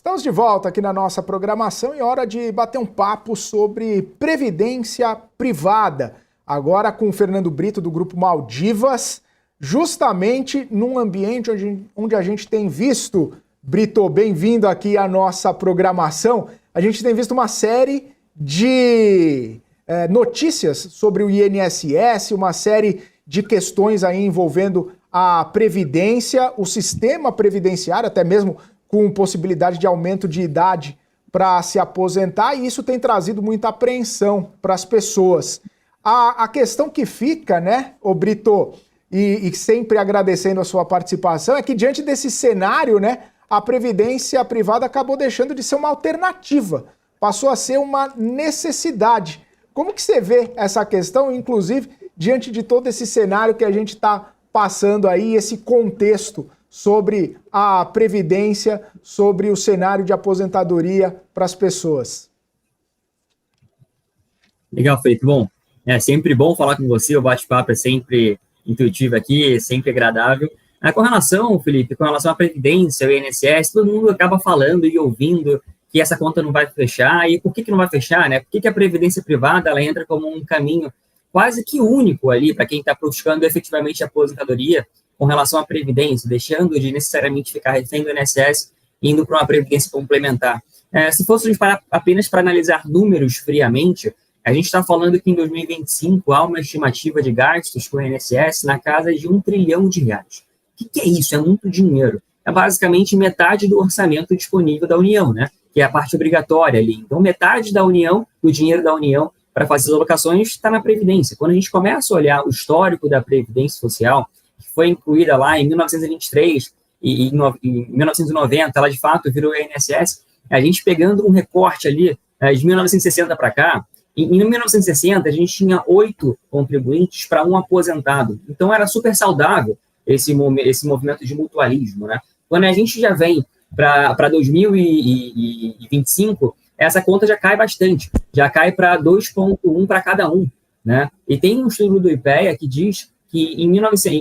Estamos de volta aqui na nossa programação e hora de bater um papo sobre previdência privada. Agora com o Fernando Brito, do Grupo Maldivas, justamente num ambiente onde a gente tem visto, Brito, bem-vindo aqui à nossa programação, a gente tem visto uma série de notícias sobre o INSS, uma série de questões aí envolvendo a previdência, o sistema previdenciário, até mesmo com possibilidade de aumento de idade para se aposentar, e isso tem trazido muita apreensão para as pessoas. A questão que fica, né, ô Brito, e sempre agradecendo a sua participação, é que diante desse cenário, né, a previdência privada acabou deixando de ser uma alternativa, passou a ser uma necessidade. Como que você vê essa questão, inclusive, diante de todo esse cenário que a gente está passando aí, esse contexto sobre a previdência, sobre o cenário de aposentadoria para as pessoas? Legal, Felipe. Bom, é sempre bom falar com você, o bate-papo é sempre intuitivo aqui, é sempre agradável. Com relação, Felipe, com relação à previdência, o INSS, todo mundo acaba falando e ouvindo que essa conta não vai fechar. E por que não vai fechar, né? Por que a previdência privada ela entra como um caminho quase que único ali para quem está buscando efetivamente a aposentadoria com relação à previdência, deixando de necessariamente ficar refém do INSS e indo para uma previdência complementar. Se fôssemos apenas para analisar números friamente, a gente está falando que em 2025 há uma estimativa de gastos com o INSS na casa de R$1 trilhão. O que é isso? É muito dinheiro. É basicamente metade do orçamento disponível da União, né? Que é a parte obrigatória ali. Então, metade da União, do dinheiro da União, para fazer as alocações, está na Previdência. Quando a gente começa a olhar o histórico da Previdência Social, que foi incluída lá em 1923 e em 1990, ela de fato virou a INSS, a gente pegando um recorte ali de 1960 para cá, em 1960 a gente tinha 8 contribuintes para um aposentado. Então era super saudável esse movimento de mutualismo, né? Quando a gente já vem para 2025, essa conta já cai bastante, já cai para 2,1 para cada um, né? E tem um estudo do IPEA que diz que em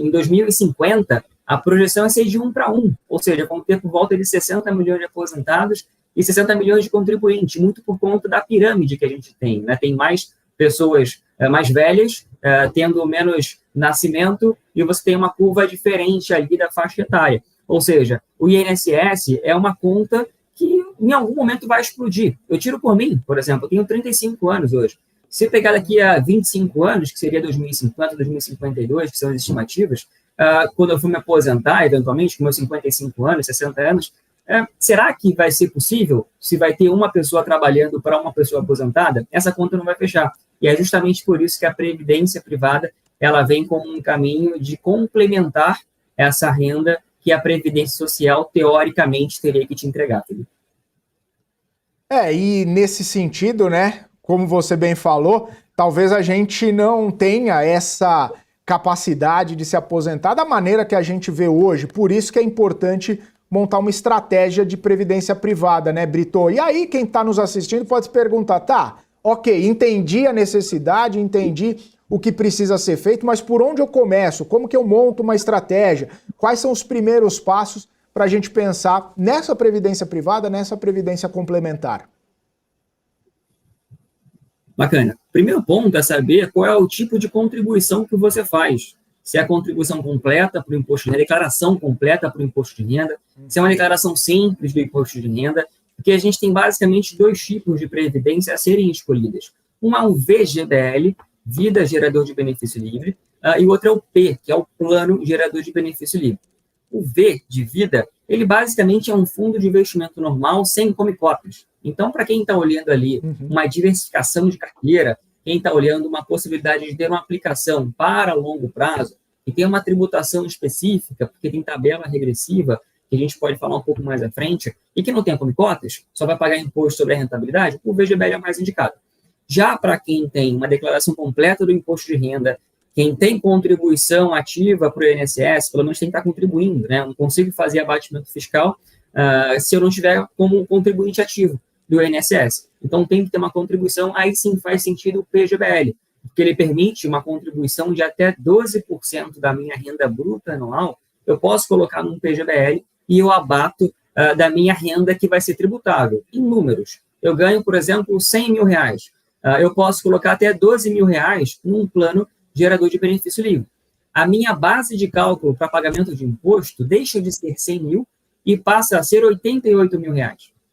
2050 a projeção é ser de 1 para 1, ou seja, vão ter por volta de 60 milhões de aposentados e 60 milhões de contribuintes, muito por conta da pirâmide que a gente tem, né? Tem mais pessoas mais velhas, tendo menos nascimento, e você tem uma curva diferente ali da faixa etária. Ou seja, o INSS é uma conta que em algum momento vai explodir. Eu tiro por mim, por exemplo, eu tenho 35 anos hoje. Se eu pegar daqui a 25 anos, que seria 2050, 2052, que são as estimativas, quando eu for me aposentar, eventualmente, com meus 55 anos, 60 anos, será que vai ser possível, se vai ter uma pessoa trabalhando para uma pessoa aposentada? Essa conta não vai fechar. E é justamente por isso que a previdência privada ela vem como um caminho de complementar essa renda que a previdência social, teoricamente, teria que te entregar, Felipe. E nesse sentido, né, como você bem falou, talvez a gente não tenha essa capacidade de se aposentar da maneira que a gente vê hoje. Por isso que é importante montar uma estratégia de previdência privada, né, Brito? E aí, quem está nos assistindo pode se perguntar, tá, ok, entendi a necessidade, entendi o que precisa ser feito, mas por onde eu começo? Como que eu monto uma estratégia? Quais são os primeiros passos para a gente pensar nessa previdência privada, nessa previdência complementar? Bacana. Primeiro ponto é saber qual é o tipo de contribuição que você faz. Se é a contribuição completa para o imposto de renda, declaração completa para o imposto de renda, se é uma declaração simples do imposto de renda, porque a gente tem basicamente 2 tipos de previdência a serem escolhidas. Um é o VGBL, Vida Gerador de Benefício Livre, e o outro é o P, que é o Plano Gerador de Benefício Livre. O V de vida, ele basicamente é um fundo de investimento normal sem come-cotas. Então, para quem está olhando ali uma diversificação de carteira, quem está olhando uma possibilidade de ter uma aplicação para longo prazo, e tem uma tributação específica, porque tem tabela regressiva, que a gente pode falar um pouco mais à frente, e que não tem come-cotas, só vai pagar imposto sobre a rentabilidade, o VGBL é o mais indicado. Já para quem tem uma declaração completa do imposto de renda, quem tem contribuição ativa para o INSS, pelo menos tem que estar contribuindo, né? Eu não consigo fazer abatimento fiscal se eu não tiver como contribuinte ativo do INSS. Então, tem que ter uma contribuição, aí sim faz sentido o PGBL, porque ele permite uma contribuição de até 12% da minha renda bruta anual, eu posso colocar num PGBL e eu abato da minha renda que vai ser tributável. Em números, eu ganho, por exemplo, R$100 mil. Eu posso colocar até R$12 mil num plano gerador de benefício livre. A minha base de cálculo para pagamento de imposto deixa de ser 100 mil e passa a ser R$88 mil,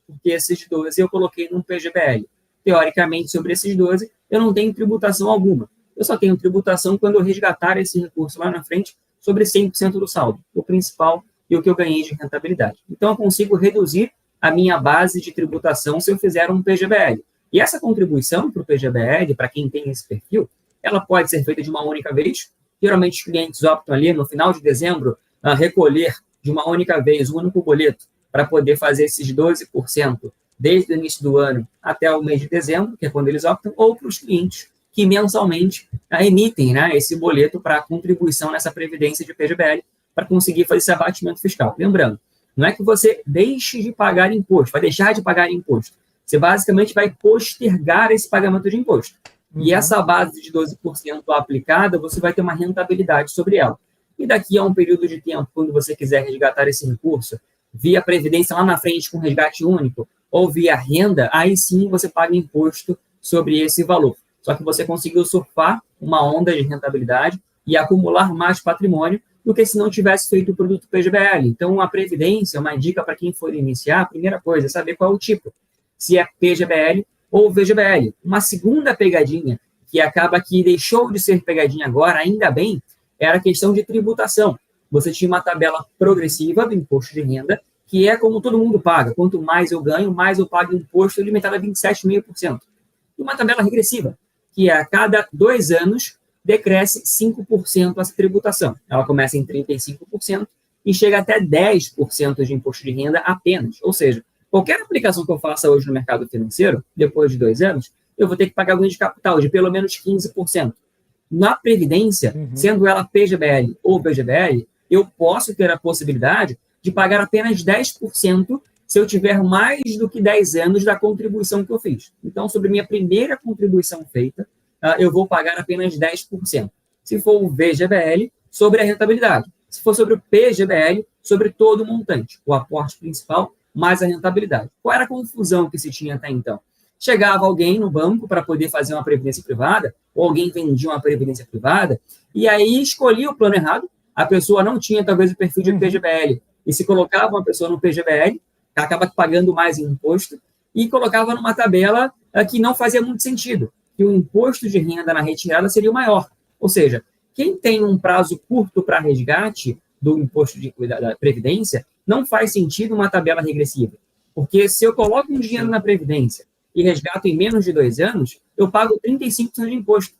porque esses 12 eu coloquei num PGBL. Teoricamente, sobre esses 12, eu não tenho tributação alguma. Eu só tenho tributação quando eu resgatar esse recurso lá na frente sobre 100% do saldo, o principal e o que eu ganhei de rentabilidade. Então, eu consigo reduzir a minha base de tributação se eu fizer um PGBL. E essa contribuição para o PGBL, para quem tem esse perfil, ela pode ser feita de uma única vez. Geralmente, os clientes optam ali, no final de dezembro, a recolher de uma única vez um único boleto para poder fazer esses 12% desde o início do ano até o mês de dezembro, que é quando eles optam, ou para os clientes que mensalmente emitem, né, esse boleto para contribuição nessa previdência de PGBL para conseguir fazer esse abatimento fiscal. Lembrando, não é que você deixe de pagar imposto, vai deixar de pagar imposto. Você basicamente vai postergar esse pagamento de imposto. E essa base de 12% aplicada, você vai ter uma rentabilidade sobre ela. E daqui a um período de tempo, quando você quiser resgatar esse recurso, via previdência lá na frente com resgate único, ou via renda, aí sim você paga imposto sobre esse valor. Só que você conseguiu surfar uma onda de rentabilidade e acumular mais patrimônio do que se não tivesse feito o produto PGBL. Então, a previdência, uma dica para quem for iniciar, a primeira coisa é saber qual é o tipo. Se é PGBL ou VGBL. Uma segunda pegadinha, que acaba que deixou de ser pegadinha agora, ainda bem, era a questão de tributação. Você tinha uma tabela progressiva do imposto de renda, que é como todo mundo paga. Quanto mais eu ganho, mais eu pago imposto limitado a 27,5%. E uma tabela regressiva, que a cada 2 anos decresce 5% essa tributação. Ela começa em 35% e chega até 10% de imposto de renda apenas. Ou seja, qualquer aplicação que eu faça hoje no mercado financeiro, depois de 2 anos, eu vou ter que pagar ganho de capital de pelo menos 15%. Na Previdência, sendo ela PGBL ou VGBL, eu posso ter a possibilidade de pagar apenas 10% se eu tiver mais do que 10 anos da contribuição que eu fiz. Então, sobre minha primeira contribuição feita, eu vou pagar apenas 10%. Se for o VGBL, sobre a rentabilidade. Se for sobre o PGBL, sobre todo o montante, o aporte principal mais a rentabilidade. Qual era a confusão que se tinha até então? Chegava alguém no banco para poder fazer uma previdência privada, ou alguém vendia uma previdência privada, e aí escolhia o plano errado, a pessoa não tinha talvez o perfil de PGBL, e se colocava uma pessoa no PGBL, acaba pagando mais em imposto, e colocava numa tabela que não fazia muito sentido, que o imposto de renda na retirada seria o maior. Ou seja, quem tem um prazo curto para resgate do imposto da Previdência, não faz sentido uma tabela regressiva. Porque se eu coloco um dinheiro na Previdência e resgato em menos de 2 anos, eu pago 35% de imposto.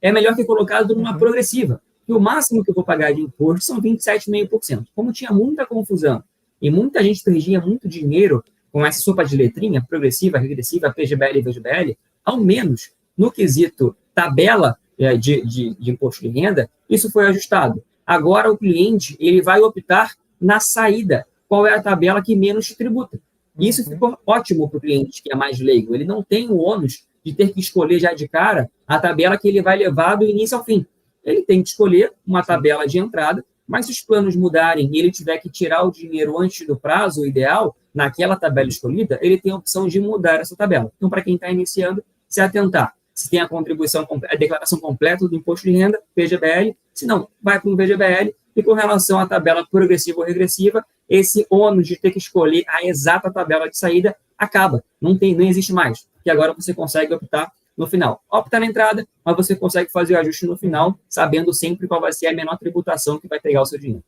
É melhor que colocado numa progressiva. E o máximo que eu vou pagar de imposto são 27,5%. Como tinha muita confusão e muita gente perdia muito dinheiro com essa sopa de letrinha, progressiva, regressiva, PGBL e VGBL, ao menos no quesito tabela de imposto de renda, isso foi ajustado. Agora o cliente ele vai optar na saída qual é a tabela que menos tributa. Isso ficou ótimo para o cliente que é mais leigo. Ele não tem o ônus de ter que escolher já de cara a tabela que ele vai levar do início ao fim. Ele tem que escolher uma tabela de entrada, mas se os planos mudarem e ele tiver que tirar o dinheiro antes do prazo ideal, naquela tabela escolhida, ele tem a opção de mudar essa tabela. Então, para quem está iniciando, se atentar. Se tem a contribuição, a declaração completa do imposto de renda, PGBL, se não, vai para um VGBL, e com relação à tabela progressiva ou regressiva, esse ônus de ter que escolher a exata tabela de saída acaba, não existe mais, porque agora você consegue optar no final. Opta na entrada, mas você consegue fazer o ajuste no final, sabendo sempre qual vai ser a menor tributação que vai pegar o seu dinheiro.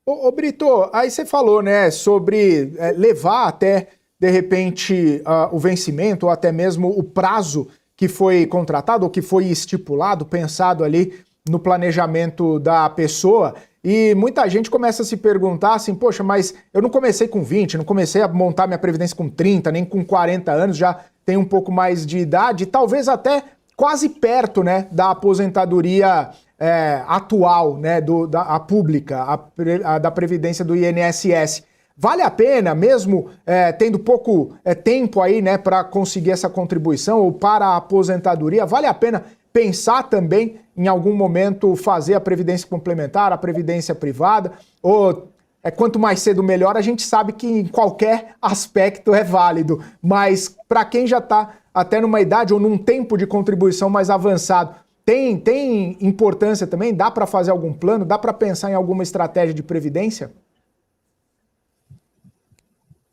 Ô Brito, aí você falou, né, sobre levar até, de repente, o vencimento, ou até mesmo o prazo que foi contratado, ou que foi estipulado, pensado ali no planejamento da pessoa, e muita gente começa a se perguntar assim, poxa, mas eu não comecei com 20, não comecei a montar minha previdência com 30, nem com 40 anos, já tenho um pouco mais de idade, talvez até quase perto, né, da aposentadoria atual, né, da pública, da previdência do INSS. Vale a pena, mesmo tendo pouco tempo aí, né, para conseguir essa contribuição ou para a aposentadoria, vale a pena pensar também em algum momento fazer a previdência complementar, a previdência privada, ou quanto mais cedo melhor, a gente sabe que em qualquer aspecto é válido, mas para quem já está até numa idade ou num tempo de contribuição mais avançado, tem importância também? Dá para fazer algum plano? Dá para pensar em alguma estratégia de previdência?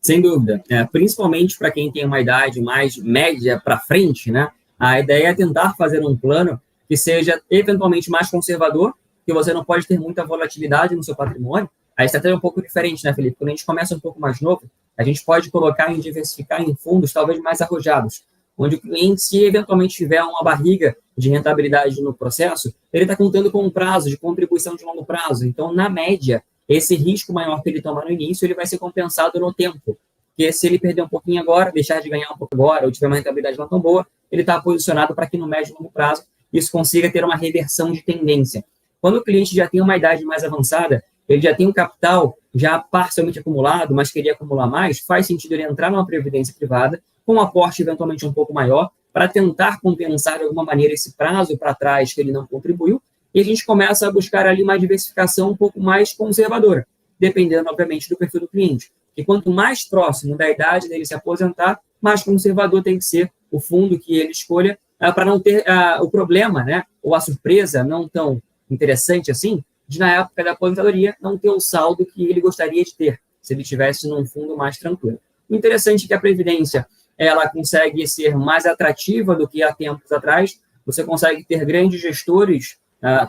Sem dúvida, principalmente para quem tem uma idade mais média para frente, né? A ideia é tentar fazer um plano que seja eventualmente mais conservador, que você não pode ter muita volatilidade no seu patrimônio. A estratégia é um pouco diferente, né, Felipe? Quando a gente começa um pouco mais novo, a gente pode colocar e diversificar em fundos talvez mais arrojados, onde o cliente, se eventualmente tiver uma barriga de rentabilidade no processo, ele está contando com um prazo de contribuição de longo prazo. Então, na média, esse risco maior que ele toma no início, ele vai ser compensado no tempo. Porque se ele perder um pouquinho agora, deixar de ganhar um pouco agora, ou tiver uma rentabilidade não tão boa, ele está posicionado para que no médio e longo prazo isso consiga ter uma reversão de tendência. Quando o cliente já tem uma idade mais avançada, ele já tem um capital já parcialmente acumulado, mas queria acumular mais, faz sentido ele entrar numa previdência privada, com um aporte eventualmente um pouco maior, para tentar compensar de alguma maneira esse prazo para trás que ele não contribuiu, e a gente começa a buscar ali uma diversificação um pouco mais conservadora, dependendo, obviamente, do perfil do cliente. E quanto mais próximo da idade dele se aposentar, mais conservador tem que ser o fundo que ele escolha, para não ter o problema, né, ou a surpresa não tão interessante assim, de na época da aposentadoria não ter o saldo que ele gostaria de ter, se ele estivesse num fundo mais tranquilo. O interessante é que a Previdência ela consegue ser mais atrativa do que há tempos atrás, você consegue ter grandes gestores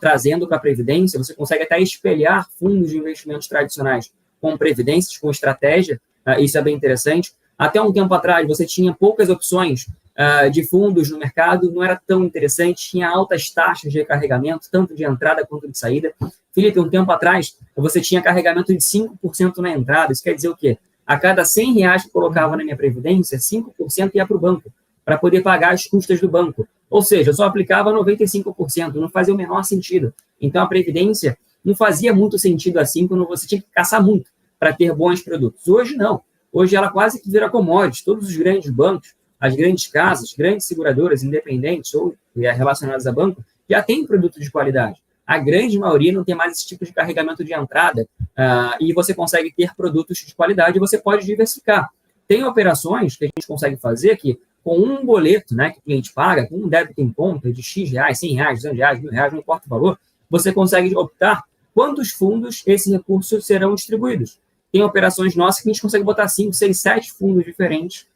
trazendo para a Previdência, você consegue até espelhar fundos de investimentos tradicionais com previdências, com estratégia, isso é bem interessante. Até um tempo atrás, você tinha poucas opções de fundos no mercado, não era tão interessante, tinha altas taxas de recarregamento, tanto de entrada quanto de saída. Felipe, um tempo atrás, você tinha carregamento de 5% na entrada, isso quer dizer o quê? A cada R$100 que eu colocava na minha previdência, 5% ia para o banco, para poder pagar as custas do banco. Ou seja, eu só aplicava 95%, não fazia o menor sentido. Então, a previdência não fazia muito sentido assim, quando você tinha que caçar muito para ter bons produtos. Hoje, não. Hoje, ela quase que vira commodity. Todos os grandes bancos, as grandes casas, grandes seguradoras independentes ou relacionadas a banco, já têm produtos de qualidade. A grande maioria não tem mais esse tipo de carregamento de entrada e você consegue ter produtos de qualidade e você pode diversificar. Tem operações que a gente consegue fazer que, com um boleto, né, que o cliente paga, com um débito em conta de X reais, R$100, R$200, R$1.000, não importa o valor, você consegue optar quantos fundos esse recurso serão distribuídos. Tem operações nossas que a gente consegue botar 5, 6, 7 fundos diferentes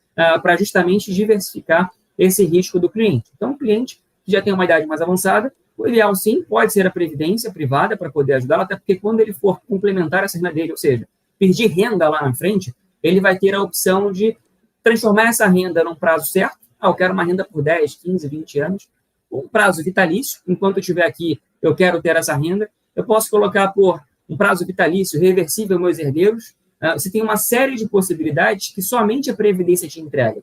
para justamente diversificar esse risco do cliente. Então, o cliente que já tem uma idade mais avançada, o ideal, sim, pode ser a previdência privada para poder ajudá-lo, até porque quando ele for complementar essa renda dele, ou seja, pedir renda lá na frente, ele vai ter a opção de transformar essa renda num prazo certo. Eu quero uma renda por 10, 15, 20 anos, um prazo vitalício. Enquanto eu estiver aqui, eu quero ter essa renda. Eu posso colocar por um prazo vitalício reversível meus herdeiros. Você tem uma série de possibilidades que somente a Previdência te entrega.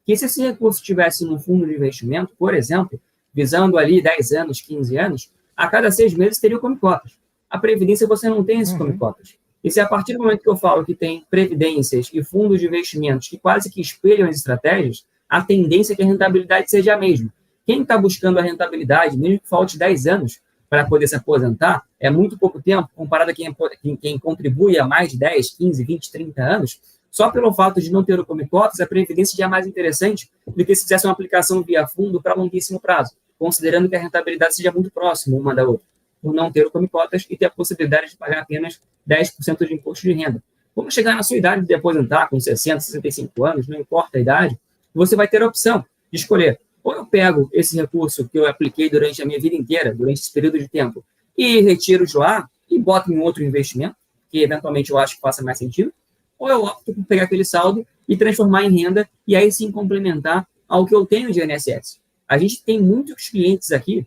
Que se esse recurso estivesse num fundo de investimento, por exemplo, visando ali 10 anos, 15 anos, a cada 6 meses teria o come-cotas. A Previdência você não tem esse come-cotas. E se a partir do momento que eu falo que tem previdências e fundos de investimentos que quase que espelham as estratégias, a tendência é que a rentabilidade seja a mesma. Quem está buscando a rentabilidade, mesmo que falte 10 anos para poder se aposentar, é muito pouco tempo, comparado a quem contribui há mais de 10, 15, 20, 30 anos, só pelo fato de não ter o come-cotas, a previdência já é mais interessante do que se fizesse uma aplicação via fundo para longuíssimo prazo, considerando que a rentabilidade seja muito próxima uma da outra, por não ter o come-cotas e ter a possibilidade de pagar apenas 10% de imposto de renda. Quando chegar na sua idade de aposentar, com 60, 65 anos, não importa a idade, você vai ter a opção de escolher: ou eu pego esse recurso que eu apliquei durante a minha vida inteira, durante esse período de tempo, e retiro de lá e boto em outro investimento, que eventualmente eu acho que faça mais sentido, ou eu opto por pegar aquele saldo e transformar em renda e aí sim complementar ao que eu tenho de INSS. A gente tem muitos clientes aqui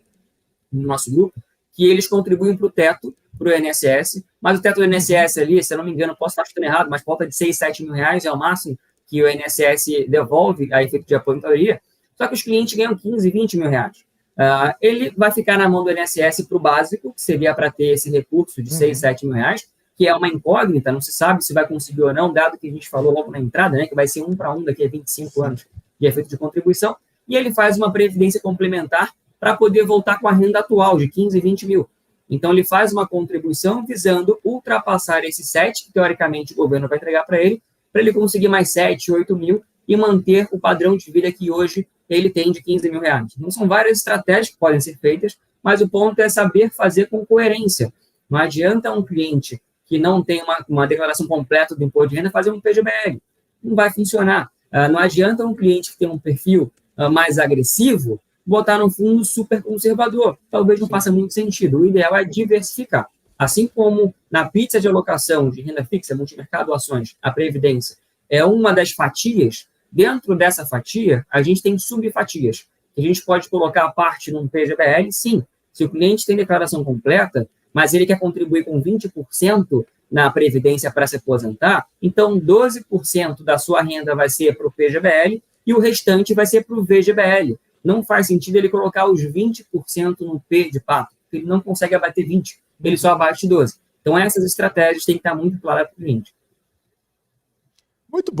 no nosso grupo que eles contribuem para o teto, para o INSS, mas o teto do INSS ali, se eu não me engano, posso estar chutando errado, mas falta de 6, 7 mil reais é o máximo que o INSS devolve a efeito de aposentadoria, só que os clientes ganham 15, 20 mil reais. Ele vai ficar na mão do INSS para o básico, que seria para ter esse recurso de 6, 7 mil reais, que é uma incógnita, não se sabe se vai conseguir ou não, dado que a gente falou logo na entrada, né, que vai ser 1 para 1 daqui a 25 anos de efeito de contribuição, e ele faz uma previdência complementar para poder voltar com a renda atual de 15, 20 mil. Então, ele faz uma contribuição visando ultrapassar esse 7, que teoricamente o governo vai entregar para ele conseguir mais 7, 8 mil e manter o padrão de vida que hoje ele tem de 15 mil reais. Então, são várias estratégias que podem ser feitas, mas o ponto é saber fazer com coerência. Não adianta um cliente que não tem uma declaração completa do imposto de renda fazer um PGBL. Não vai funcionar. Não adianta um cliente que tem um perfil mais agressivo botar no fundo super conservador. Talvez não faça muito sentido. O ideal é diversificar. Assim como na pizza de alocação de renda fixa, multimercado, ações, a previdência é uma das fatias, dentro dessa fatia, a gente tem subfatias. A gente pode colocar a parte num PGBL, sim. Se o cliente tem declaração completa, mas ele quer contribuir com 20% na previdência para se aposentar, então 12% da sua renda vai ser para o PGBL e o restante vai ser para o VGBL. Não faz sentido ele colocar os 20% no P de pato, porque ele não consegue abater 20%, ele só abate 12%. Então, essas estratégias têm que estar muito claras para o cliente. Muito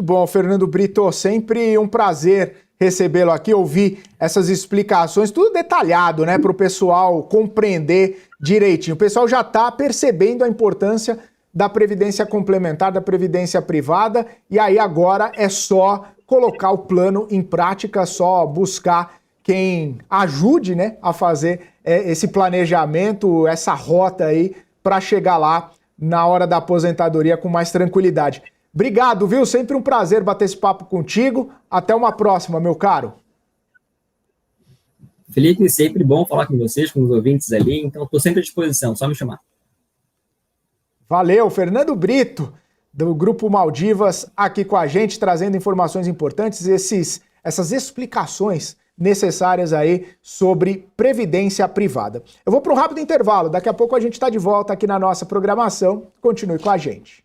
bom, Fernando Brito. Sempre um prazer recebê-lo aqui, ouvir essas explicações, tudo detalhado, né, para o pessoal compreender direitinho. O pessoal já está percebendo a importância da previdência complementar, da previdência privada, e aí agora é só colocar o plano em prática, só buscar quem ajude, né, a fazer esse planejamento, essa rota aí, para chegar lá na hora da aposentadoria com mais tranquilidade. Obrigado, viu? Sempre um prazer bater esse papo contigo. Até uma próxima, meu caro. Felipe, sempre bom falar com vocês, com os ouvintes ali, então estou sempre à disposição, só me chamar. Valeu, Fernando Brito, do Grupo Maldivas, aqui com a gente, trazendo informações importantes, essas explicações necessárias aí sobre previdência privada. Eu vou para um rápido intervalo, daqui a pouco a gente está de volta aqui na nossa programação. Continue com a gente.